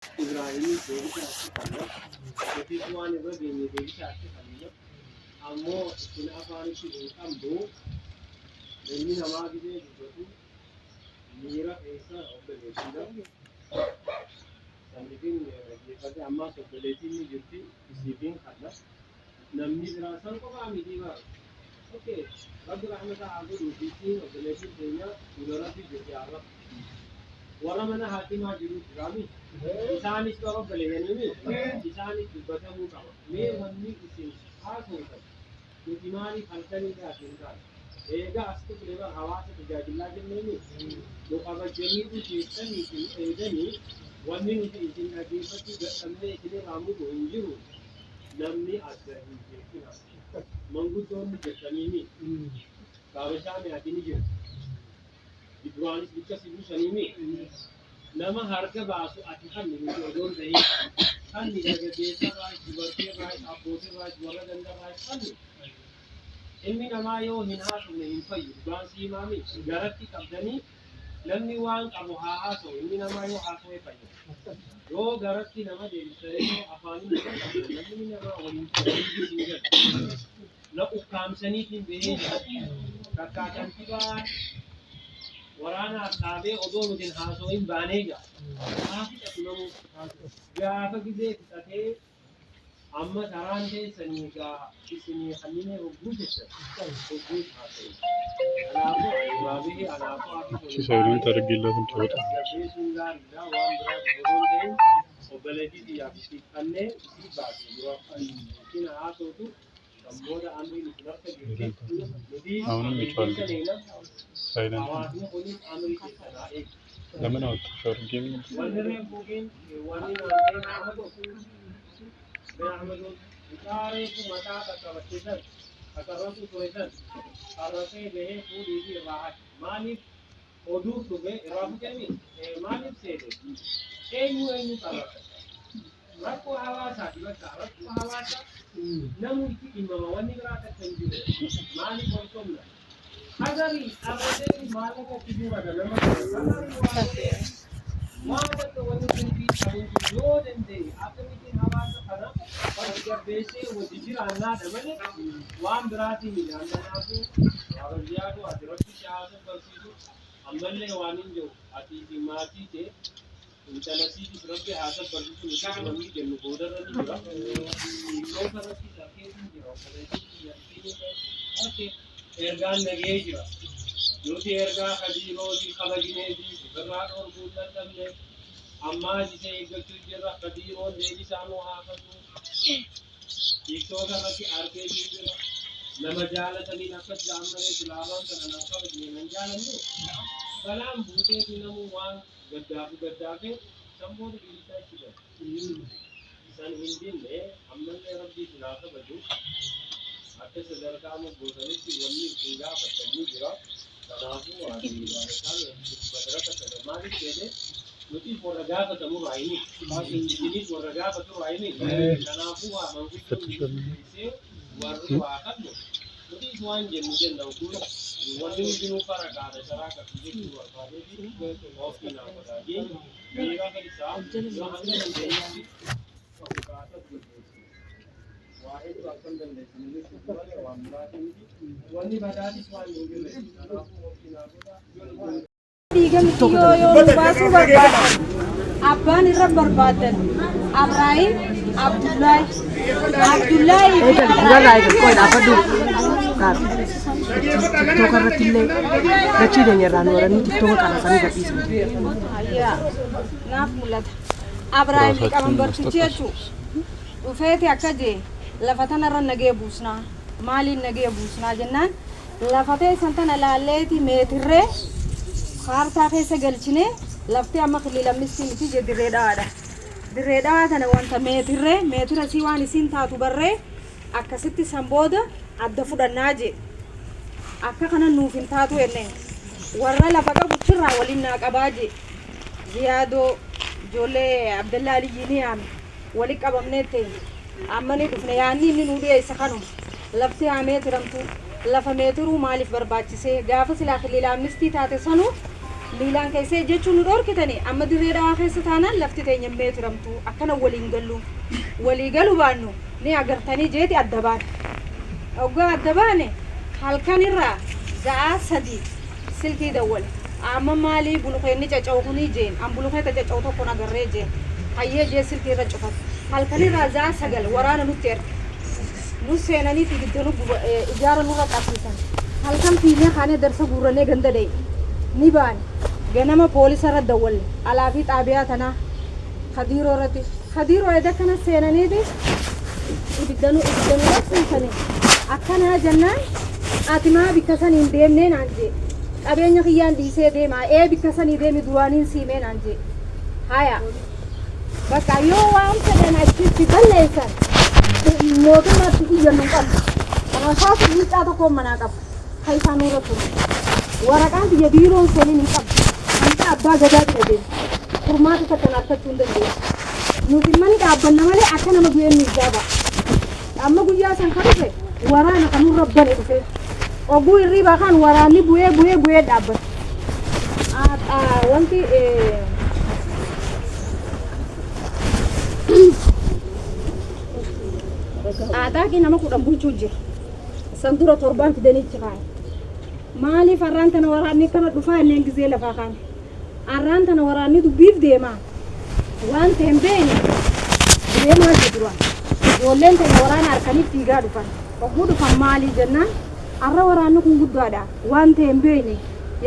إبراهيم deebisaa achi kalla yookiin waan irra geenye deebisaa achi kalla ammoo isin afaanitti hin qabdu namni namaa gidee dubbatu miira keessa obboleettiidha. Sannifiin dhaggeeffate ammaas obboleettiin ni jirti isiifiin kalla namni biraa san qofaa miti bara. Okay, Rabbi rahmata haa godhuu fi obboleettiin keenya dubarratti jirti arraba. Warra mana haatimaa jiru jiraami. Isaanis qaba baleeyanii isaanis dubbatamuu qaba. Mee wanni isin haasoftan nuti maaliif halkanii gaatiin taate? Eegaa as tuqleeba hawaasa tajaajilaa jenneeni nu kabajanii keessanii fi eeganii wanni nuti isin dhaggeeffachuu dadhabnee isinirraa mudu hin jiru namni adda hin beekina. Manguddoonni jettaniini gaabashaa mi'aatii ni jira. Duraanis bicha sibiu saniimi nama harka baasu ati kan nuti odoon ta'ee kan ni dargaggeessa baay'ee dubartii baay'ee abbootii baay'ee warra ganda baay'ee kan ilmi namaa yoo hin haasofne hin fayyu duraan siimaami garatti qabdanii namni waan qabu haa haasa'u ilmi namaa yoo haasa'e fayyu yoo garatti nama deebisanii afaanii namni namaa waliin ta'uu hin galu na ukkaamsaniitiin bahee kakkaakantiibaa waraana dhaabee odoo nutiin haasa'in baanee jira. Maatii dhaqnamu gaafa gidee fixatee amma taraan keessanii gaa isinii halline hogguu jecha hogguu haasa'e. Kanaafuu baabee anaafuu hafi Sisaayiruun targiila kun ta'udha. sun gaariidha waan biraa odoon ta'in obboleettii xiyyaaf isii kannee isii baasee yeroo isin haasa'utu sammoota amrii nuti lakka jirti nuti Sayileen. hawaasni kunis amrii keessanaa eegu. Lamana wata shorgin. Wanirreen buukiin wanni naannoo nama tokko Ahmadu Utaareetu mataa qaqqabachiisan qaqqabatu turesan qarratee bahee fuudhii fi irraa maaliif oduu dhufe irraa fudhanii maaliif seete eenyu qabata rakkoo hawaasaati bakka rakkoo hawaasaa namni itti dhimama wanni biraa takka hin jiru maaliif wantoomna hagarii qarratee maallaqa itti duurata nama waan takka wanni kun fi yoo danda'e akkamitti hawaasa kana jabbeessee wajji jiraannaadha malee waan biraatiin ilaallanaafuu baadiyyaatu asirratti siyaasa barsiisu ammallee waan hin jiru atii fi maatii ta'e intalasiitis rabbi haasa barsiisu nuti namni jennu boodarra ni jira iddoo kanatti sarkeetiin jira obboleettiin ergaan nagee jira nuti ergaa kadiirootii kabajineetii birraa dhorkuun dadhabne ammaa jisee eeggachuu jirra kadiiroon deebisaanuu haa kennu tiktoka irratti argee jira nama jaalataniin akkas jaammalee bilaabaan kana naa kabajne nan jaalannu balaan buuteetu namu waan gaddaafe sammoota bilisaa itti galu san hin dinne ammallee rabbii silaa kabaju akka sadarkaa moggootanitti wanni isin gaafatanii jira kanaafuu waan madaraka sana maaliif jedhe nuti warra gaafatamu raayini isinis warra gaafatu raayini kanaafuu waa manguddoon warri waa qabnu nutis waan jennu jenna kun wanni hundinuu fara qaada sharaa qabdu jechuu barbaadeefi oofii naa qodaajee miira keessaa yoo hanga dandeenyetti waa hedduu akkam dandeessanii jechuudha malee waan biraatiin wanni badaatis waan hin jirre kanaafuu oofii naa qodaa Diigamti yoo baasuu barbaadan abbaan irra barbaadan Abraahim Abdullaahi TikTok irratti illee dachii deenya nu waranii TikTok qalasanii gadhiisan. naaf mul'ata. Abraahim qaban barsiisu jechuun dhufeeti akka jee lafa tanarra nagee buusnaa maaliin nagee buusnaa jennaan lafa teessan tana laalleeti meetirree kaartaa keessa galchine lafti amma kiliilamnistii miti je dirreedhaadha. Dirreedhaa tana wanta meetira si waan isin taatu barree akkasitti san booda adda fudhannaa je. Akka kana nuuf hin taatu enne warra lafa qabu sirraa waliin naa qabaa je. Ziyaadoo ijoollee Abdallaa Aliyyiin yaame wali qabamnee ta'e amma ni dhufne yaanni inni nuu dhiyeessa kanuma lafti haa meetiramtu lafa meetiruu maaliif barbaachisee gaafa silaa kiliilamnistii taate sanuu miilaan keessee jechuun nu dhorkitanii amma dirree dhawaa keessa taanaan lafti teenya meetiramtu akkana waliin gallu walii galu baannu ni agartanii jeeti adda baane oggaa adda baane halkanirraa sa'a 3 silkii dawwale amma maalii bulukeenni caca'u kunii jeen an bulukeeta caca'u tokko nagarree jeen hayyee jee silkii irra cufate halkanirraa sa'a 9 waraana nutti erge nu seenanii gidduu ijaara nurra qabsiisan halkan fiinee kaanee darsa guurranee ganda da'e ni baane ganama poolisa irra dawwalle alaafii xaabiyaa tanaa Khadiiroo irratti Khadiiroo edda kana seenaniiti ibiddanu qabsiisanii akkana jennaan ati maa bikka saniin deemnee naan jee qabeenya kiyyaan dhiisee deemaa bikka sanii deemi duraaniin siimee naan jee haya bakka yoo waan fedhan achitti balleessan mootummaatti iyyannu qabna rasaasa miicaa tokkoon manaa qaba ka isaan irra ture waraqaan biyya biiroon seenin hin qabu hanta abbaa gadaa bira deemu furmaata takkan argachuu hin dandeessu nuti manni dhaabbanna malee akka nama du'een miidhaa ba'a amma guyyaa san ka dhufe waraana kanurra bane dhufe oguu hirriibaa kan waraanni bu'ee dhaabbata wanti aadaaki nama 10 bulchuu jira san dura 7 fidanichi kaa'e maaliif arraan tana waraanni kana dhufaa illeen gizee lafaa kaane arraan tana waraanni dubbiif deemaa waan ta'een beeyne deemaa jiru ijoolleen tana waraana harkaniif fiigaa dhufan oguu dhufan maalii jennaan arra waraanni kun guddaadha waan ta'een beeyne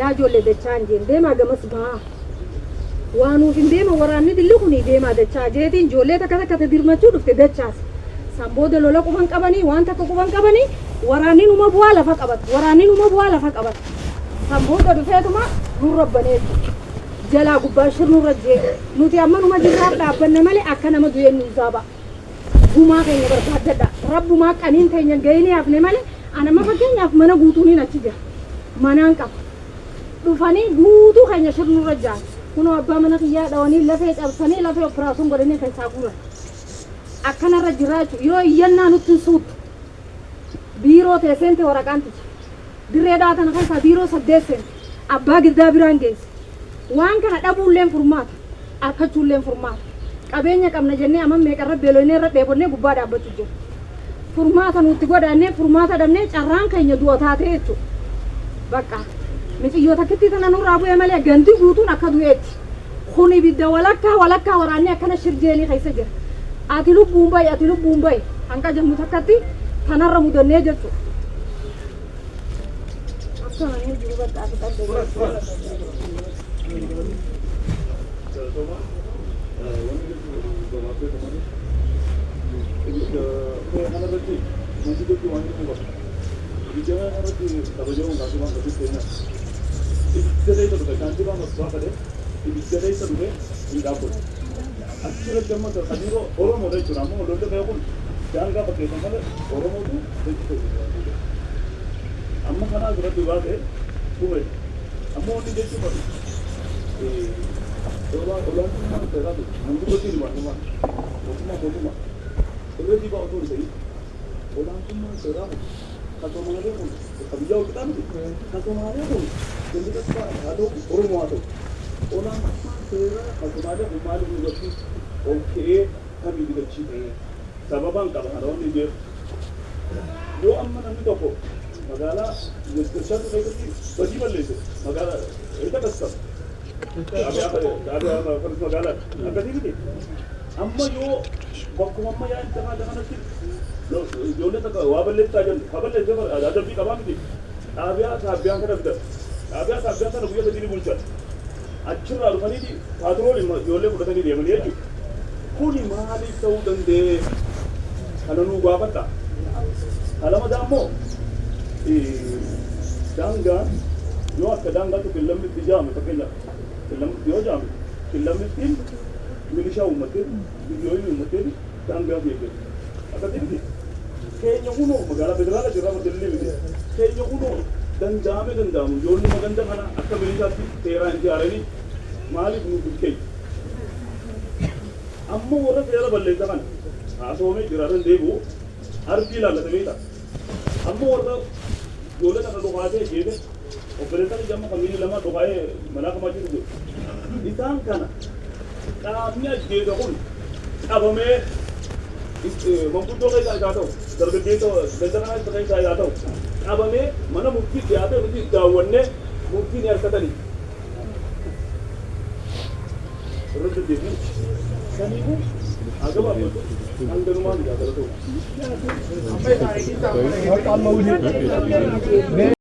yaa ijoollee dachaan jeen deemaa gamas bahaa waanuuf hin deema waraanni dilli kun deemaa dachaa jeetiin ijoollee takka dirmachuu dhufte dachaas Samboda lola kuban qabanii waan takka kuban qabanii waraanni numa bu'aa lafa qabat samboda dhufeetuma nurra baneetti jalaa gubbaa shirnurra jee nuti amma numa jirraaf dhaabbanne malee akka nama du'een nu zaaba gumaa keenya barbaaddadha rabbumaa qaniin teenya ga'inii hafne malee anama fakkeenyaaf mana guutuuniin achi jira manaan qaba dhufanii guutuu keenya shirnurra jaan kunoo abbaa mana kiyyaa dhawanii lafee cabsanii lafee operaasuun godhanii keessaa guuran akkanarra jiraachuu yoo iyyannaa nutti suutu biiroo teessente waraqaanticha dirree dhaatan keessaa biiroo 8 abbaa giddaa biraan geesse waan kana dhabuulleen furmaata argachuulleen furmaata qabeenya qabna jennee amma meeqarra beelonee irra dheebonnee gubbaa dhaabbachuu jiru furmaata nutti godhannee furmaata dhabnee carraan keenya du'a taatee jechuudha bakka mixiyyoota takkitti tana nurraa bu'ee malee ganti guutuun akka du'eetti kun ibidda walakkaa waraanni akkana shirjeelii keessa jira ati lubbuun baye hanga jammu takkatti tanarra mudannee jechuudha akkana ni jiru bakka ati qabdee Akhirnya cuma terkadang orang mau dari curang mau dari kayak pun jangan kau pakai sama orang mau tu begitu. Amma karena sudah juga deh, boleh. Amma ni jadi cuma orang cuma terkadang mungkin betul di mana, cuma. Kalau di bawah tu sih, orang cuma terkadang kalau mana dia pun, tapi jauh kita ni, kalau mana dia pun, jadi kita ada orang mau tu. Orang kalau ada kembali menjadi okey kami tidak cinta. Sababan kalau ada orang ni yo amma nanti toko magala discussion itu bagi balik magala itu besar. Ada magala agak ini. Amma yo waktu amma yang jangan nanti yo le tak wabalik tajan wabalik je ada bi kabam ni. Abia kada bida. Abia kada buya begini muncul. Akhirnya lalu hari ini patroli jualnya udah tadi dia melihat juga. Kuni mahal itu dan deh. Kalau nunggu apa tak? Kalau macam mo, danggan, yo ada danggan tu film itu jam, tapi film yo jam, film itu milisha umat itu, video ini umat itu danggan dia. Apa tadi? Kayaknya uno, magala bedala jurang Delhi itu. Kayaknya uno. Dan jamu, joni maganda mana akka milisha tera inti arani malik nu bukai. Amma orang tera balle kan. Aso me jiraran debu arti la latmeta. Amma orang jole tak ada doa je Operetan jamu kami lama doaye mana kemaji tu. Isang kana. Kami aja pun. Abame mampu tu kita jatuh. Terbetul tu bencana kita jatuh. Abame mana mungkin jatuh mungkin daunnya mungkin yang kata ni. Terus jadi kan ibu agak apa tu? Angin rumah juga terus. Sampai hari ini tak boleh.